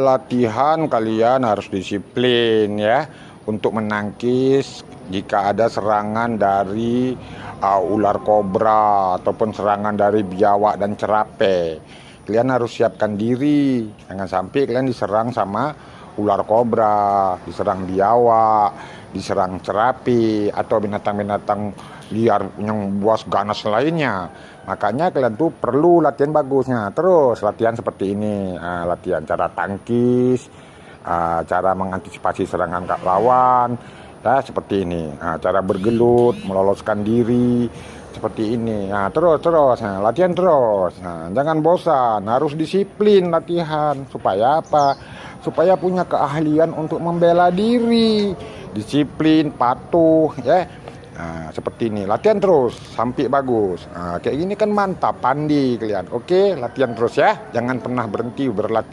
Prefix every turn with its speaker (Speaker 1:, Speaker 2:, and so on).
Speaker 1: latihan kalian harus disiplin ya untuk menangkis jika ada serangan dari ular kobra ataupun serangan dari biawak dan cerape. Kalian harus siapkan diri, jangan sampai kalian diserang sama ular kobra, diserang biawak, diserang cerapi atau binatang-binatang liar yang buas ganas lainnya. Makanya kalian tuh perlu latihan bagusnya. Terus latihan seperti ini, latihan cara tangkis, cara mengantisipasi serangan lawan, ya seperti ini. Cara bergelut, meloloskan diri, seperti ini. Terus latihan terus. Jangan bosan, harus disiplin latihan. Supaya apa? Supaya punya keahlian untuk membela diri. Disiplin, patuh, ya. Seperti ini, latihan terus sampai bagus. Kayak gini kan mantap, pandi kalian. Oke, latihan terus ya, jangan pernah berhenti berlatih.